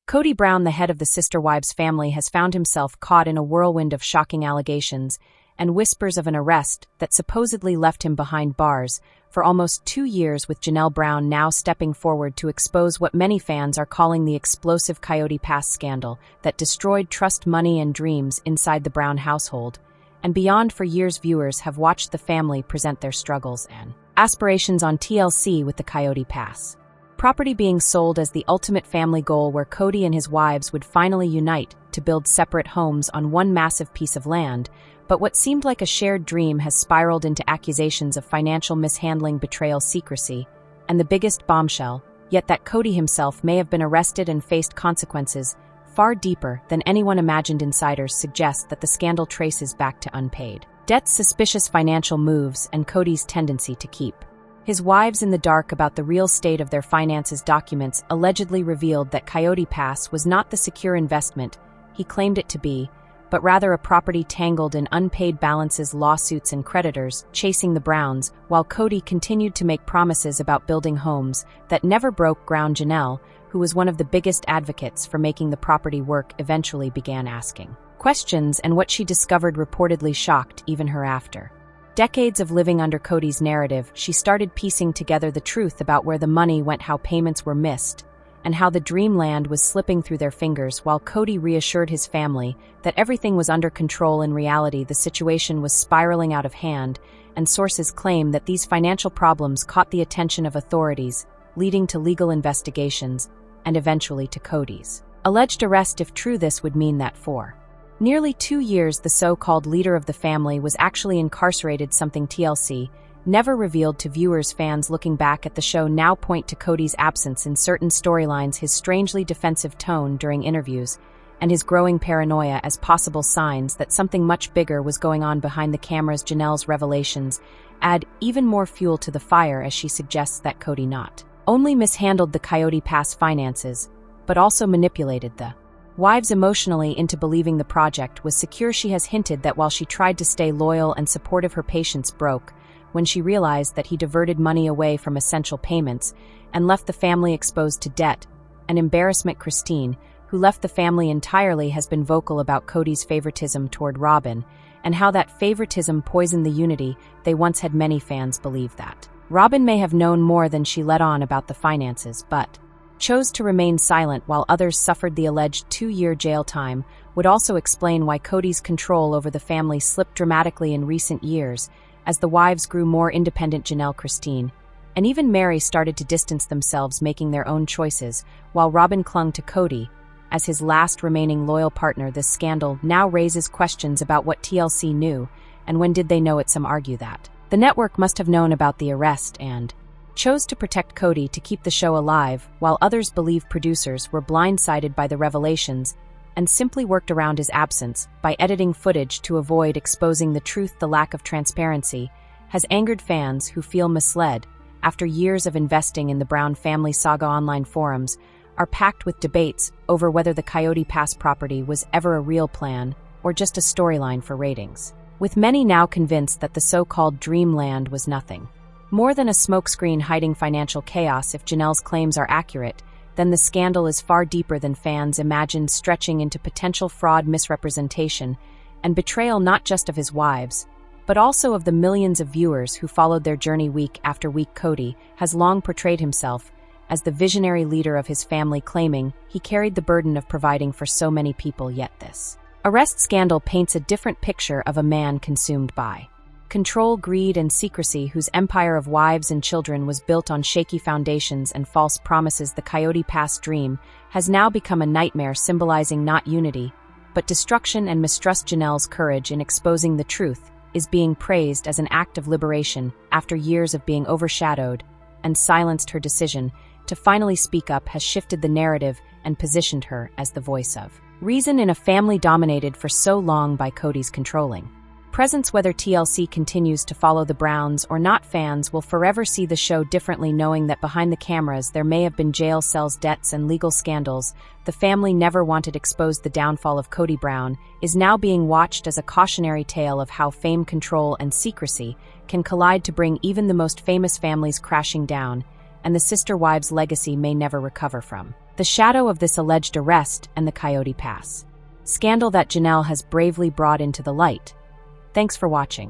Kody Brown, the head of the sister wives family, has found himself caught in a whirlwind of shocking allegations and whispers of an arrest that supposedly left him behind bars for almost 2 years, with Janelle Brown now stepping forward to expose what many fans are calling the explosive Coyote Pass scandal that destroyed trust, money, and dreams inside the Brown household. And beyond, for years viewers have watched the family present their struggles and aspirations on TLC, with the Coyote Pass property being sold as the ultimate family goal, where Kody and his wives would finally unite to build separate homes on one massive piece of land. But what seemed like a shared dream has spiraled into accusations of financial mishandling, betrayal, secrecy, and the biggest bombshell, yet that Kody himself may have been arrested and faced consequences far deeper than anyone imagined. Insiders suggest that the scandal traces back to unpaid debts, suspicious financial moves, and Kody's tendency to keep his wives in the dark about the real state of their finances. Documents allegedly revealed that Coyote Pass was not the secure investment he claimed it to be, but rather a property tangled in unpaid balances, lawsuits, and creditors chasing the Browns, while Kody continued to make promises about building homes that never broke ground. Janelle, who was one of the biggest advocates for making the property work, eventually began asking questions, and what she discovered reportedly shocked even her. After decades of living under Kody's narrative, she started piecing together the truth about where the money went, how payments were missed, and how the dreamland was slipping through their fingers. While Kody reassured his family that everything was under control, in reality the situation was spiraling out of hand, and sources claim that these financial problems caught the attention of authorities, leading to legal investigations and eventually to Kody's alleged arrest. If true, this would mean that for nearly 2 years the so-called leader of the family was actually incarcerated, something TLC never revealed to viewers. Fans looking back at the show now point to Kody's absence in certain storylines, his strangely defensive tone during interviews, and his growing paranoia as possible signs that something much bigger was going on behind the cameras. Janelle's revelations add even more fuel to the fire, as she suggests that Kody not only mishandled the Coyote Pass finances, but also manipulated the wives emotionally into believing the project was secure. She has hinted that while she tried to stay loyal and supportive, her patience broke when she realized that he diverted money away from essential payments and left the family exposed to debt and embarrassment. Christine, who left the family entirely, has been vocal about Kody's favoritism toward Robyn and how that favoritism poisoned the unity they once had. Many fans believe that Robyn may have known more than she let on about the finances, but chose to remain silent, while others suffered the alleged 2-year jail time. Would also explain why Kody's control over the family slipped dramatically in recent years as the wives grew more independent. Janelle, Christine, and even Meri started to distance themselves, making their own choices, while Robyn clung to Kody as his last remaining loyal partner. This scandal now raises questions about what TLC knew, and when did they know it. Some argue that the network must have known about the arrest and chose to protect Kody to keep the show alive, while others believe producers were blindsided by the revelations and simply worked around his absence by editing footage to avoid exposing the truth. The lack of transparency has angered fans who feel misled after years of investing in the Brown family saga. Online forums are packed with debates over whether the Coyote Pass property was ever a real plan or just a storyline for ratings, with many now convinced that the so-called dreamland was nothing more than a smokescreen hiding financial chaos. If Janelle's claims are accurate, then the scandal is far deeper than fans imagined, stretching into potential fraud, misrepresentation, and betrayal, not just of his wives, but also of the millions of viewers who followed their journey week after week. Kody has long portrayed himself as the visionary leader of his family, claiming he carried the burden of providing for so many people, yet this arrest scandal paints a different picture of a man consumed by control, greed, and secrecy, whose empire of wives and children was built on shaky foundations and false promises. The Coyote Pass dream has now become a nightmare, symbolizing not unity, but destruction and mistrust. Janelle's courage in exposing the truth is being praised as an act of liberation after years of being overshadowed and silenced. Her decision to finally speak up has shifted the narrative and positioned her as the voice of reason in a family dominated for so long by Kody's controlling presence. Whether TLC continues to follow the Browns or not, fans will forever see the show differently, knowing that behind the cameras there may have been jail cells, debts, and legal scandals the family never wanted exposed. The downfall of Kody Brown is now being watched as a cautionary tale of how fame, control, and secrecy can collide to bring even the most famous families crashing down, and the sister wives' legacy may never recover from the shadow of this alleged arrest and the Coyote Pass. Scandal that Janelle has bravely brought into the light. Thanks for watching.